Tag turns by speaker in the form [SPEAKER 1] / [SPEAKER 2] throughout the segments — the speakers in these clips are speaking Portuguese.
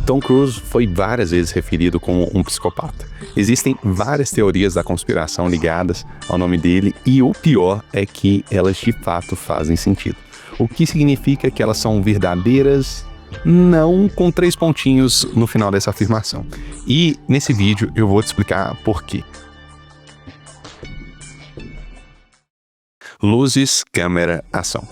[SPEAKER 1] Tom Cruise foi várias vezes referido como um psicopata. Existem várias teorias da conspiração ligadas ao nome dele e o pior é que elas de fato fazem sentido. O que significa que elas são verdadeiras? Não, com 3 pontinhos no final dessa afirmação. E nesse vídeo eu vou te explicar por quê. Luzes, câmera, ação.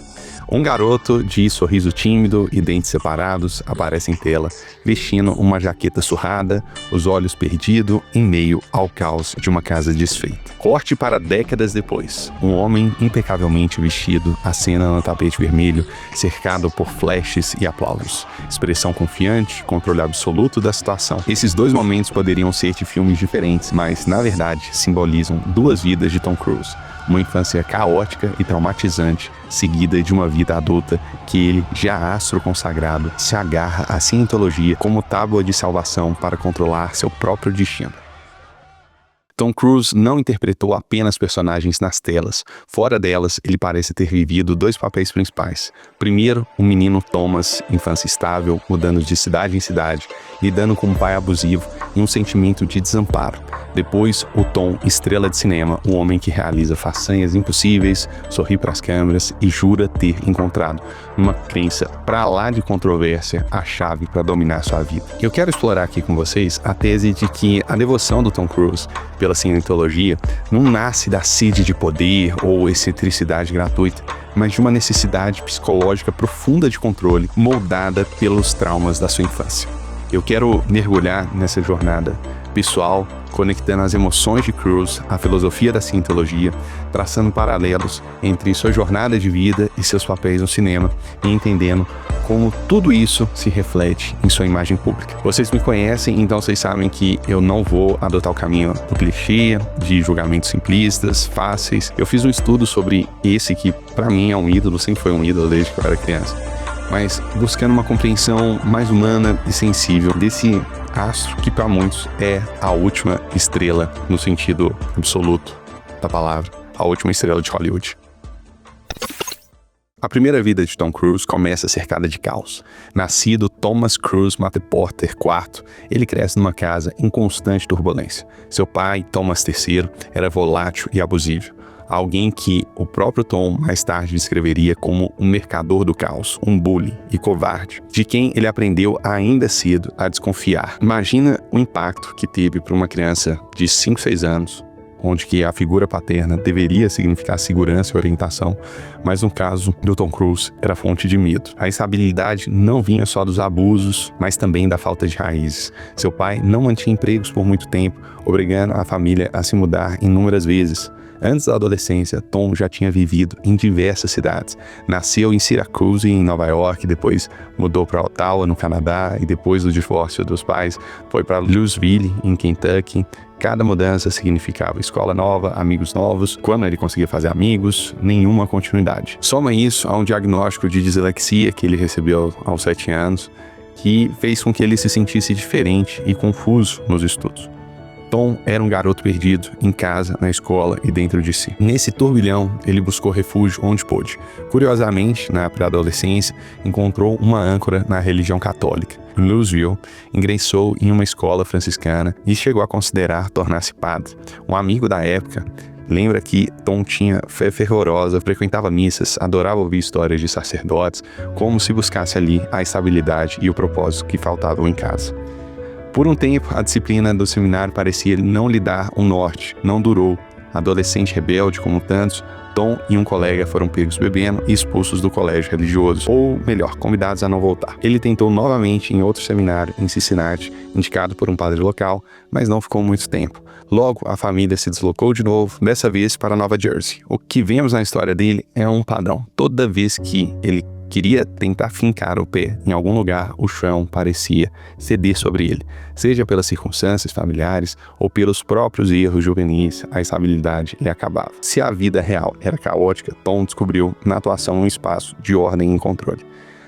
[SPEAKER 1] Um garoto de sorriso tímido e dentes separados aparece em tela, vestindo uma jaqueta surrada, os olhos perdidos em meio ao caos de uma casa desfeita. Corte para décadas depois. Um homem impecavelmente vestido acena no tapete vermelho, cercado por flashes e aplausos. Expressão confiante, controle absoluto da situação. Esses 2 momentos poderiam ser de filmes diferentes, mas, na verdade, simbolizam 2 vidas de Tom Cruise. Uma infância caótica e traumatizante, seguida de uma vida adulta que ele, já astro consagrado, se agarra à cientologia como tábua de salvação para controlar seu próprio destino. Tom Cruise não interpretou apenas personagens nas telas. Fora delas, ele parece ter vivido 2 papéis principais. Primeiro, o menino Thomas, infância estável, mudando de cidade em cidade, lidando com um pai abusivo e um sentimento de desamparo. Depois, o Tom, estrela de cinema, o homem que realiza façanhas impossíveis, sorri para as câmeras e jura ter encontrado, numa crença pra lá de controvérsia, a chave para dominar sua vida. Eu quero explorar aqui com vocês a tese de que a devoção do Tom Cruise pela cientologia não nasce da sede de poder ou excentricidade gratuita, mas de uma necessidade psicológica profunda de controle, moldada pelos traumas da sua infância. Eu quero mergulhar nessa jornada pessoal, conectando as emoções de Cruise à filosofia da cientologia, traçando paralelos entre sua jornada de vida e seus papéis no cinema e entendendo como tudo isso se reflete em sua imagem pública. Vocês me conhecem, então vocês sabem que eu não vou adotar o caminho do clichê, de julgamentos simplistas, fáceis. Eu fiz um estudo sobre esse que, para mim, é um ídolo, sempre foi um ídolo desde que eu era criança, mas buscando uma compreensão mais humana e sensível desse astro que para muitos é a última estrela no sentido absoluto da palavra, a última estrela de Hollywood. A primeira vida de Tom Cruise começa cercada de caos. Nascido Thomas Cruise Matterporter IV, ele cresce numa casa em constante turbulência. Seu pai, Thomas III, era volátil e abusivo. Alguém que o próprio Tom mais tarde descreveria como um mercador do caos, um bully e covarde, de quem ele aprendeu ainda cedo a desconfiar. Imagina o impacto que teve para uma criança de 5, 6 anos, onde que a figura paterna deveria significar segurança e orientação, mas no caso do Tom Cruise era fonte de medo. A instabilidade não vinha só dos abusos, mas também da falta de raízes. Seu pai não mantinha empregos por muito tempo, obrigando a família a se mudar inúmeras vezes. Antes da adolescência, Tom já tinha vivido em diversas cidades. Nasceu em Syracuse, em Nova York, depois mudou para Ottawa, no Canadá, e depois do divórcio dos pais, foi para Louisville, em Kentucky. Cada mudança significava escola nova, amigos novos. Quando ele conseguia fazer amigos, nenhuma continuidade. Soma isso a um diagnóstico de dislexia que ele recebeu aos 7 anos, que fez com que ele se sentisse diferente e confuso nos estudos. Tom era um garoto perdido, em casa, na escola e dentro de si. Nesse turbilhão, ele buscou refúgio onde pôde. Curiosamente, na pré-adolescência, encontrou uma âncora na religião católica. Em Louisville, ingressou em uma escola franciscana e chegou a considerar tornar-se padre. Um amigo da época lembra que Tom tinha fé fervorosa, frequentava missas, adorava ouvir histórias de sacerdotes, como se buscasse ali a estabilidade e o propósito que faltavam em casa. Por um tempo, a disciplina do seminário parecia não lhe dar um norte, não durou. Adolescente rebelde como tantos, Tom e um colega foram pegos bebendo e expulsos do colégio religioso, ou melhor, convidados a não voltar. Ele tentou novamente em outro seminário em Cincinnati, indicado por um padre local, mas não ficou muito tempo. Logo, a família se deslocou de novo, dessa vez para Nova Jersey. O que vemos na história dele é um padrão. Toda vez que ele queria tentar fincar o pé em algum lugar, o chão parecia ceder sobre ele, seja pelas circunstâncias familiares ou pelos próprios erros juvenis, a estabilidade lhe acabava. Se a vida real era caótica, Tom descobriu na atuação um espaço de ordem e controle.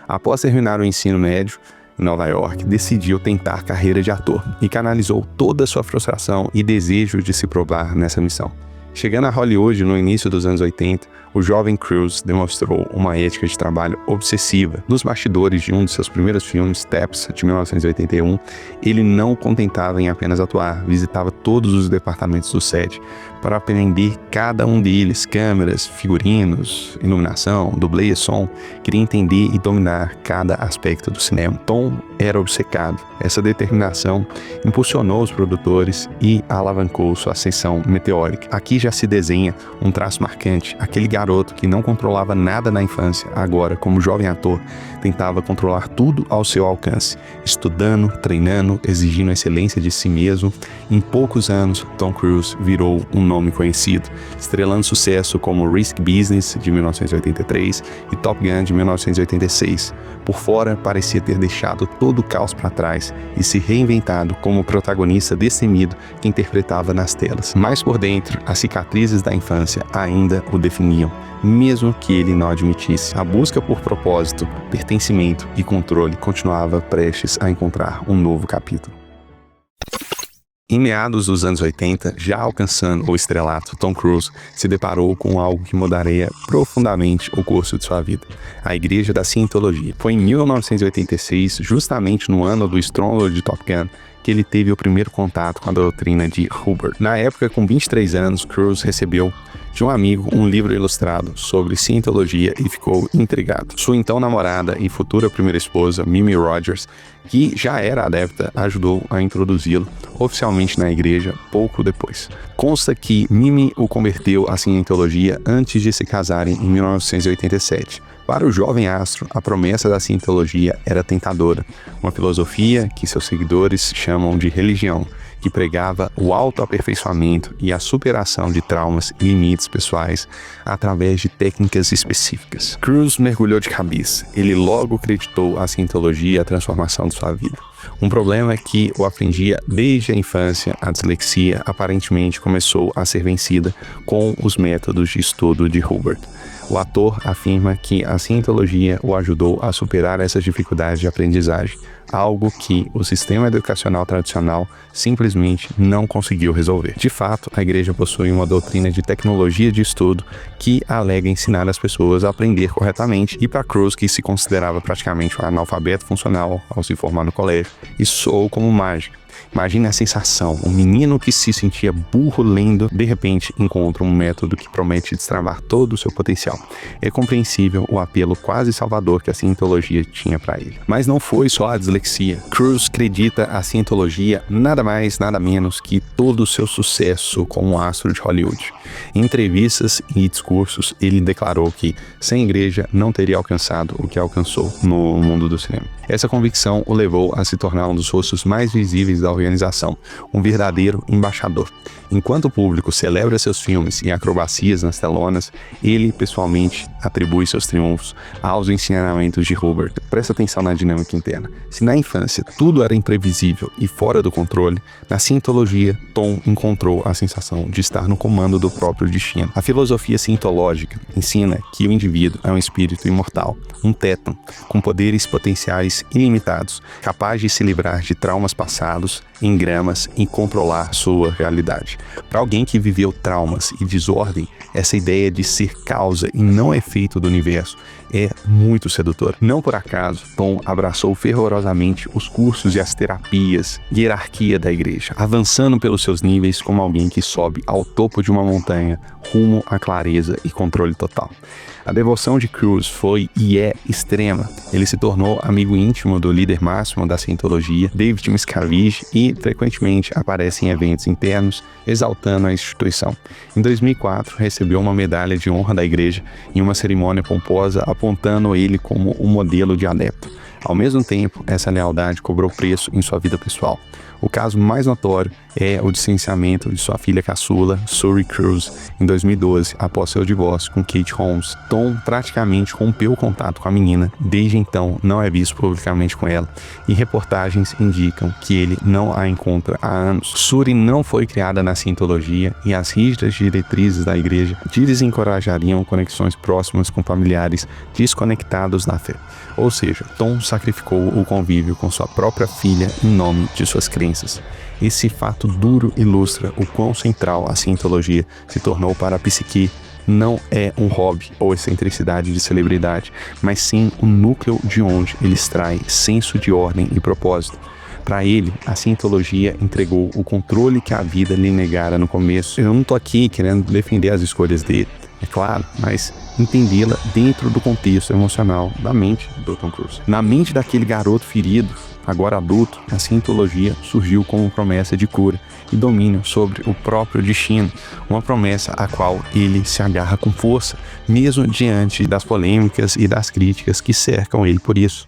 [SPEAKER 1] Após terminar o ensino médio em Nova York, decidiu tentar carreira de ator e canalizou toda a sua frustração e desejo de se provar nessa missão. Chegando a Hollywood no início dos anos 80, o jovem Cruise demonstrou uma ética de trabalho obsessiva. Nos bastidores de um de seus primeiros filmes, Taps, de 1981, ele não contentava em apenas atuar, visitava todos os departamentos do set para aprender cada um deles, câmeras, figurinos, iluminação, dublê e som. Queria entender e dominar cada aspecto do cinema. Tom era obcecado. Essa determinação impulsionou os produtores e alavancou sua ascensão meteórica. Aqui já se desenha um traço marcante. Aquele garoto que não controlava nada na infância, agora, como jovem ator, tentava controlar tudo ao seu alcance, estudando, treinando, exigindo excelência de si mesmo. Em poucos anos, Tom Cruise virou um nome conhecido, estrelando sucesso como Risk Business, de 1983, e Top Gun, de 1986. Por fora, parecia ter deixado todo o caos para trás e se reinventado como o protagonista destemido que interpretava nas telas. Mas por dentro, as cicatrizes da infância ainda o definiam, mesmo que ele não admitisse. A busca por propósito, pertencimento e controle continuava prestes a encontrar um novo capítulo. Em meados dos anos 80, já alcançando o estrelato, Tom Cruise se deparou com algo que mudaria profundamente o curso de sua vida: a Igreja da Cientologia. Foi em 1986, justamente no ano do estrôndolo de Top Gun, que ele teve o primeiro contato com a doutrina de Hubbard. Na época, com 23 anos, Cruise recebeu de um amigo um livro ilustrado sobre cientologia e ficou intrigado. Sua então namorada e futura primeira esposa, Mimi Rogers, que já era adepta, ajudou a introduzi-lo oficialmente na igreja pouco depois. Consta que Mimi o converteu à cientologia antes de se casarem em 1987. Para o jovem astro, a promessa da cientologia era tentadora, uma filosofia que seus seguidores chamam de religião, que pregava o autoaperfeiçoamento e a superação de traumas e limites pessoais através de técnicas específicas. Cruise mergulhou de cabeça. Ele logo acreditou a cientologia e a transformação de sua vida. Um problema é que o afligia desde a infância. A dislexia aparentemente começou a ser vencida com os métodos de estudo de Hubbard. O ator afirma que a cientologia o ajudou a superar essas dificuldades de aprendizagem, algo que o sistema educacional tradicional simplesmente não conseguiu resolver. De fato, a igreja possui uma doutrina de tecnologia de estudo que alega ensinar as pessoas a aprender corretamente, e para Cruise, que se considerava praticamente um analfabeto funcional ao se formar no colégio, isso soou como mágica. Imagine a sensação: um menino que se sentia burro lendo, de repente encontra um método que promete destravar todo o seu potencial. É compreensível o apelo quase salvador que a cientologia tinha para ele. Mas não foi só a dislexia. Cruise acredita a cientologia nada mais, nada menos que todo o seu sucesso como um astro de Hollywood. Em entrevistas e discursos, ele declarou que sem igreja não teria alcançado o que alcançou no mundo do cinema. Essa convicção o levou a se tornar um dos rostos mais visíveis da organização, um verdadeiro embaixador. Enquanto o público celebra seus filmes e acrobacias nas telonas, ele pessoalmente atribui seus triunfos aos ensinamentos de Hubbard. Presta atenção na dinâmica interna. Se na infância tudo era imprevisível e fora do controle, na cientologia, Tom encontrou a sensação de estar no comando do próprio destino. A filosofia cientológica ensina que o indivíduo é um espírito imortal, um tétan, com poderes potenciais ilimitados, capaz de se livrar de traumas passados, engramas e controlar sua realidade. Para alguém que viveu traumas e desordem, essa ideia de ser causa e não efeito do universo é muito sedutora. Não por acaso, Tom abraçou fervorosamente os cursos e as terapias e hierarquia da igreja, avançando pelos seus níveis como alguém que sobe ao topo de uma montanha rumo à clareza e controle total. A devoção de Cruise foi e é extrema. Ele se tornou amigo íntimo do líder máximo da cientologia, David Miscavige, e frequentemente aparece em eventos internos exaltando a instituição. Em 2004, recebeu uma medalha de honra da igreja em uma cerimônia pomposa, apontando ele como um modelo de adepto. Ao mesmo tempo, essa lealdade cobrou preço em sua vida pessoal. O caso mais notório é o distanciamento de sua filha caçula, Suri Cruise, em 2012, após seu divórcio com Kate Holmes. Tom praticamente rompeu o contato com a menina, desde então não é visto publicamente com ela, e reportagens indicam que ele não a encontra há anos. Suri não foi criada na cientologia e as rígidas diretrizes da igreja desencorajariam conexões próximas com familiares desconectados da fé. Ou seja, Tom sacrificou o convívio com sua própria filha em nome de suas crenças. Esse fato duro ilustra o quão central a cientologia se tornou para a psique. Não é um hobby ou excentricidade de celebridade, mas sim o núcleo de onde ele extrai senso de ordem e propósito. Para ele, a cientologia entregou o controle que a vida lhe negara no começo. Eu não estou aqui querendo defender as escolhas dele, é claro, mas entendê-la dentro do contexto emocional da mente do Tom Cruise. Na mente daquele garoto ferido, agora adulto, a cientologia surgiu como promessa de cura e domínio sobre o próprio destino, uma promessa a qual ele se agarra com força, mesmo diante das polêmicas e das críticas que cercam ele por isso.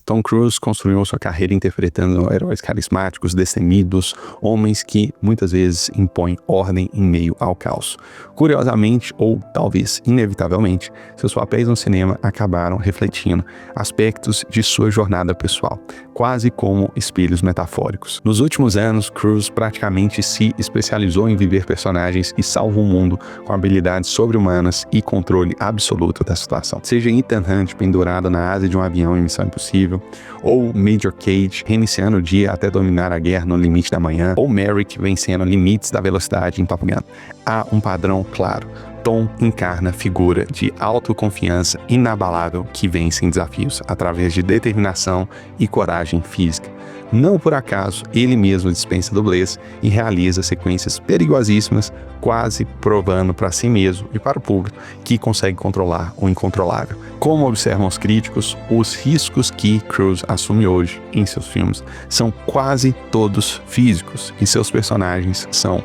[SPEAKER 1] Tom Cruise construiu sua carreira interpretando heróis carismáticos, destemidos, homens que muitas vezes impõem ordem em meio ao caos. Curiosamente, ou talvez inevitavelmente, seus papéis no cinema acabaram refletindo aspectos de sua jornada pessoal, quase como espelhos metafóricos. Nos últimos anos, Cruise praticamente se especializou em viver personagens que salvam o mundo com habilidades sobre-humanas e controle absoluto da situação. Seja Ethan Hunt pendurado na asa de um avião em Missão Impossível, ou Major Cage reiniciando o dia até dominar a guerra no limite da manhã, ou Merrick vencendo limites da velocidade em Top Gun. Há um padrão claro. Tom encarna a figura de autoconfiança inabalável que vence em desafios através de determinação e coragem física. Não por acaso, ele mesmo dispensa dublês e realiza sequências perigosíssimas, quase provando para si mesmo e para o público que consegue controlar o incontrolável. Como observam os críticos, os riscos que Cruise assume hoje em seus filmes são quase todos físicos e seus personagens são,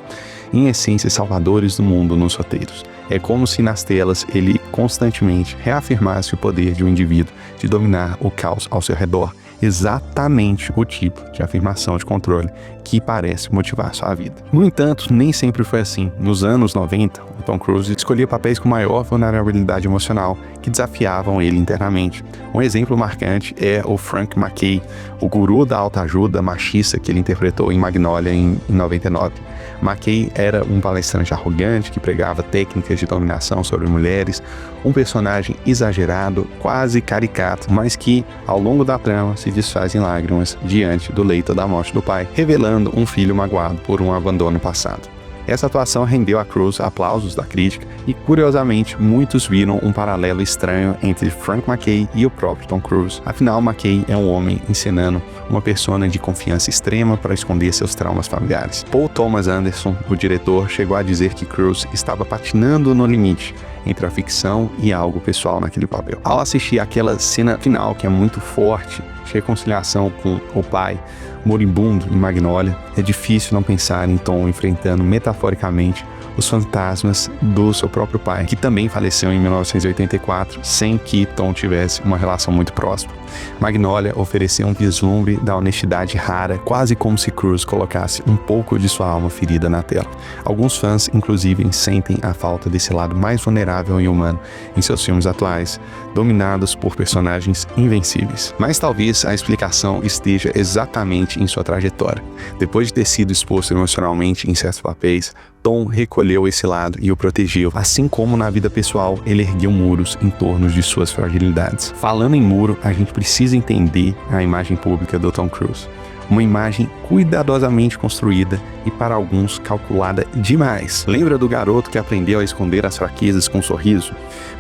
[SPEAKER 1] em essência, salvadores do mundo nos roteiros. É como se nas telas ele constantemente reafirmasse o poder de um indivíduo de dominar o caos ao seu redor, exatamente o tipo de afirmação de controle que parece motivar sua vida. No entanto, nem sempre foi assim. Nos anos 90, o Tom Cruise escolhia papéis com maior vulnerabilidade emocional que desafiavam ele internamente. Um exemplo marcante é o Frank McKay, o guru da autoajuda machista que ele interpretou em Magnolia em 99. McKay era um palestrante arrogante que pregava técnicas de dominação sobre mulheres, um personagem exagerado, quase caricato, mas que, ao longo da trama, se desfaz em lágrimas diante do leito da morte do pai, revelando um filho magoado por um abandono passado. Essa atuação rendeu a Cruise aplausos da crítica e, curiosamente, muitos viram um paralelo estranho entre Frank McKay e o próprio Tom Cruise. Afinal, McKay é um homem encenando uma persona de confiança extrema para esconder seus traumas familiares. Paul Thomas Anderson, o diretor, chegou a dizer que Cruise estava patinando no limite entre a ficção e algo pessoal naquele papel. Ao assistir aquela cena final, que é muito forte, de reconciliação com o pai moribundo em Magnolia, é difícil não pensar em Tom enfrentando metaforicamente os fantasmas do seu próprio pai, que também faleceu em 1984, sem que Tom tivesse uma relação muito próxima. Magnolia ofereceu um vislumbre da honestidade rara, quase como se Cruise colocasse um pouco de sua alma ferida na tela. Alguns fãs, inclusive, sentem a falta desse lado mais vulnerável e humano em seus filmes atuais, dominados por personagens invencíveis. Mas talvez a explicação esteja exatamente em sua trajetória. Depois de ter sido exposto emocionalmente em certos papéis, Tom recolheu esse lado e o protegeu. Assim como na vida pessoal, ele ergueu muros em torno de suas fragilidades. Falando em muro, a gente precisa entender a imagem pública do Tom Cruise. Uma imagem cuidadosamente construída e, para alguns, calculada demais. Lembra do garoto que aprendeu a esconder as fraquezas com um sorriso?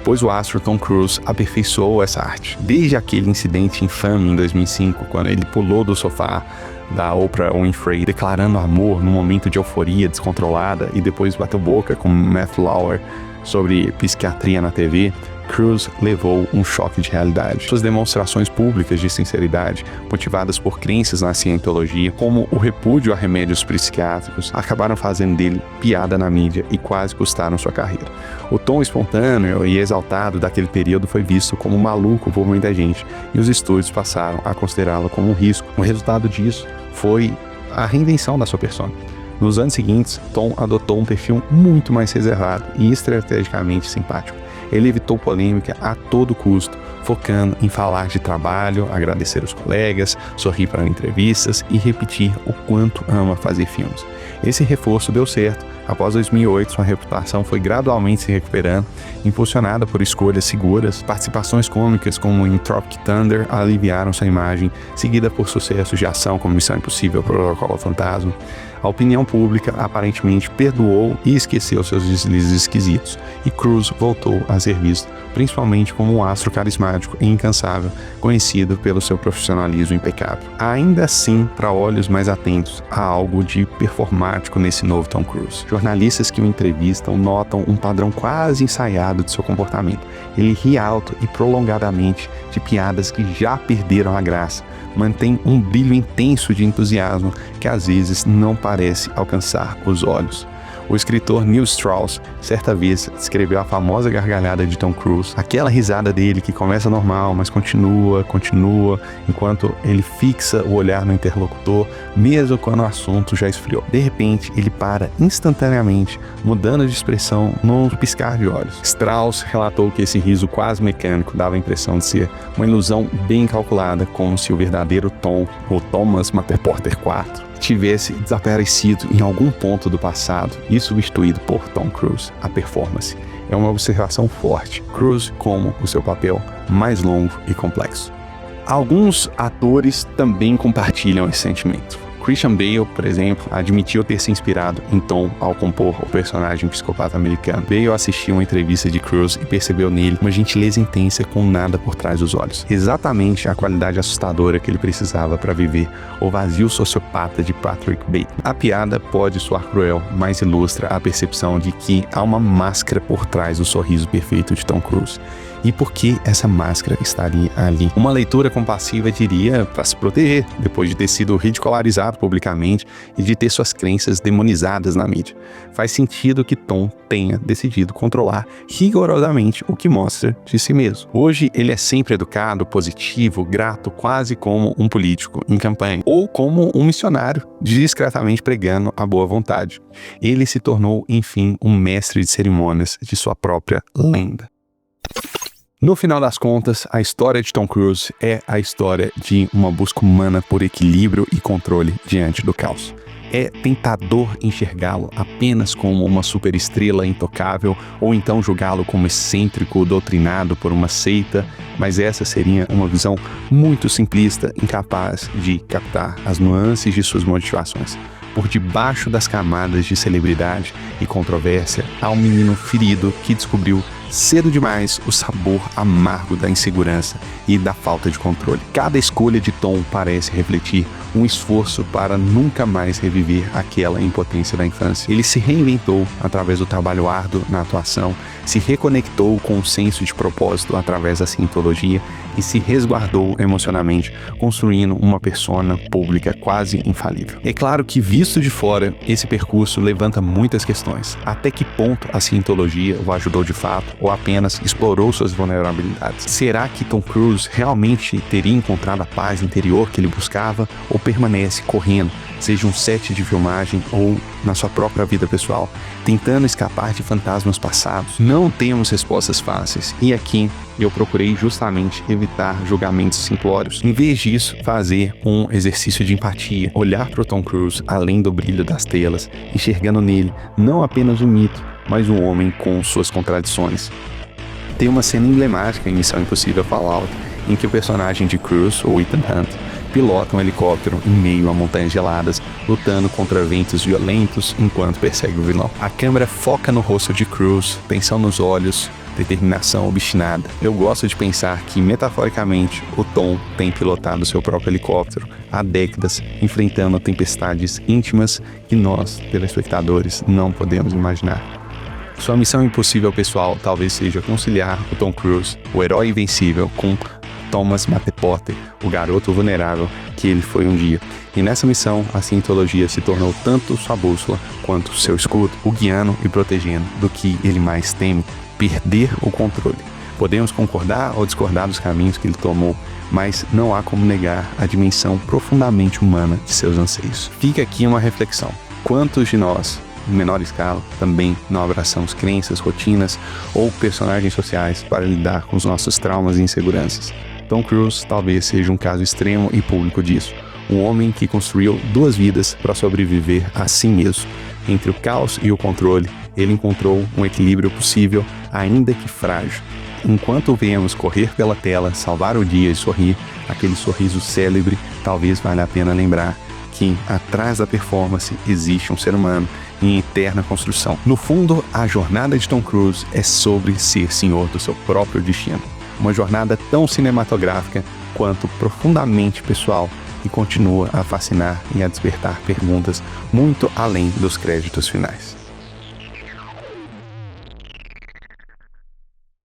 [SPEAKER 1] Pois o astro Tom Cruise aperfeiçoou essa arte. Desde aquele incidente infame em 2005, quando ele pulou do sofá da Oprah Winfrey, declarando amor num momento de euforia descontrolada e depois bateu boca com Matthew Lauer sobre psiquiatria na TV, Cruise levou um choque de realidade. Suas demonstrações públicas de sinceridade, motivadas por crenças na cientologia, como o repúdio a remédios psiquiátricos, acabaram fazendo dele piada na mídia e quase custaram sua carreira. O tom espontâneo e exaltado daquele período foi visto como maluco por muita gente, e os estúdios passaram a considerá-lo como um risco. O resultado disso foi a reinvenção da sua persona. Nos anos seguintes, Tom adotou um perfil muito mais reservado e estrategicamente simpático. Ele evitou polêmica a todo custo, focando em falar de trabalho, agradecer os colegas, sorrir para entrevistas e repetir o quanto ama fazer filmes. Esse reforço deu certo. Após 2008, sua reputação foi gradualmente se recuperando, impulsionada por escolhas seguras. Participações cômicas como em Tropic Thunder aliviaram sua imagem, seguida por sucessos de ação como Missão Impossível, Protocolo Fantasma. A opinião pública aparentemente perdoou e esqueceu seus deslizes esquisitos, e Cruise voltou a ser visto principalmente como um astro carismático e incansável, conhecido pelo seu profissionalismo impecável. Ainda assim, para olhos mais atentos, há algo de performático nesse novo Tom Cruise. Jornalistas que o entrevistam notam um padrão quase ensaiado de seu comportamento. Ele ri alto e prolongadamente de piadas que já perderam a graça, mantém um brilho intenso de entusiasmo que às vezes não parece alcançar os olhos. O escritor Neil Strauss, certa vez, descreveu a famosa gargalhada de Tom Cruise, aquela risada dele que começa normal, mas continua, enquanto ele fixa o olhar no interlocutor, mesmo quando o assunto já esfriou. De repente, ele para instantaneamente, mudando de expressão num piscar de olhos. Strauss relatou que esse riso quase mecânico dava a impressão de ser uma ilusão bem calculada, como se o verdadeiro Tom, ou Thomas Matterporter IV, tivesse desaparecido em algum ponto do passado e substituído por Tom Cruise. A performance é uma observação forte. Cruise como o seu papel mais longo e complexo. Alguns atores também compartilham esse sentimento. Christian Bale, por exemplo, admitiu ter se inspirado em Tom ao compor o personagem psicopata americano. Bale assistiu uma entrevista de Cruise e percebeu nele uma gentileza intensa com nada por trás dos olhos. Exatamente a qualidade assustadora que ele precisava para viver o vazio sociopata de Patrick Bateman. A piada pode soar cruel, mas ilustra a percepção de que há uma máscara por trás do sorriso perfeito de Tom Cruise. E por que essa máscara estaria ali? Uma leitura compassiva diria para se proteger, depois de ter sido ridicularizado publicamente e de ter suas crenças demonizadas na mídia. Faz sentido que Tom tenha decidido controlar rigorosamente o que mostra de si mesmo. Hoje ele é sempre educado, positivo, grato, quase como um político em campanha, ou como um missionário, discretamente pregando a boa vontade. Ele se tornou, enfim, um mestre de cerimônias de sua própria lenda. No final das contas, a história de Tom Cruise é a história de uma busca humana por equilíbrio e controle diante do caos. É tentador enxergá-lo apenas como uma superestrela intocável ou então julgá-lo como excêntrico, doutrinado por uma seita, mas essa seria uma visão muito simplista, incapaz de captar as nuances de suas motivações. Por debaixo das camadas de celebridade e controvérsia, há um menino ferido que descobriu cedo demais o sabor amargo da insegurança e da falta de controle. Cada escolha de Tom parece refletir um esforço para nunca mais reviver aquela impotência da infância. Ele se reinventou através do trabalho árduo na atuação, se reconectou com o senso de propósito através da cientologia e se resguardou emocionalmente, construindo uma persona pública quase infalível. É claro que, visto de fora, esse percurso levanta muitas questões. Até que ponto a cientologia o ajudou de fato ou apenas explorou suas vulnerabilidades? Será que Tom Cruise realmente teria encontrado a paz interior que ele buscava ou permanece correndo, seja um set de filmagem ou na sua própria vida pessoal, tentando escapar de fantasmas passados? Não temos respostas fáceis e aqui eu procurei justamente evitar julgamentos simplórios. Em vez disso, fazer um exercício de empatia, olhar para o Tom Cruise além do brilho das telas, enxergando nele não apenas um mito, mas um homem com suas contradições. Tem uma cena emblemática em Missão Impossível Fallout, em que o personagem de Cruise, ou Ethan Hunt, pilota um helicóptero em meio a montanhas geladas, lutando contra ventos violentos enquanto persegue o vilão. A câmera foca no rosto de Cruise, tensão nos olhos, determinação obstinada. Eu gosto de pensar que, metaforicamente, o Tom tem pilotado seu próprio helicóptero há décadas, enfrentando tempestades íntimas que nós, telespectadores, não podemos imaginar. Sua missão impossível pessoal talvez seja conciliar o Tom Cruise, o herói invencível, com Thomas Matterporter, o garoto vulnerável que ele foi um dia. E nessa missão, a cientologia se tornou tanto sua bússola quanto seu escudo, o guiando e protegendo do que ele mais teme: perder o controle. Podemos concordar ou discordar dos caminhos que ele tomou, mas não há como negar a dimensão profundamente humana de seus anseios. Fica aqui uma reflexão. Quantos de nós, em menor escala, também não abraçamos crenças, rotinas ou personagens sociais para lidar com os nossos traumas e inseguranças? Tom Cruise talvez seja um caso extremo e público disso. Um homem que construiu 2 vidas para sobreviver a si mesmo. Entre o caos e o controle, ele encontrou um equilíbrio possível, ainda que frágil. Enquanto o vemos correr pela tela, salvar o dia e sorrir, aquele sorriso célebre, talvez valha a pena lembrar que atrás da performance existe um ser humano em eterna construção. No fundo, a jornada de Tom Cruise é sobre ser senhor do seu próprio destino. Uma jornada tão cinematográfica quanto profundamente pessoal e continua a fascinar e a despertar perguntas muito além dos créditos finais.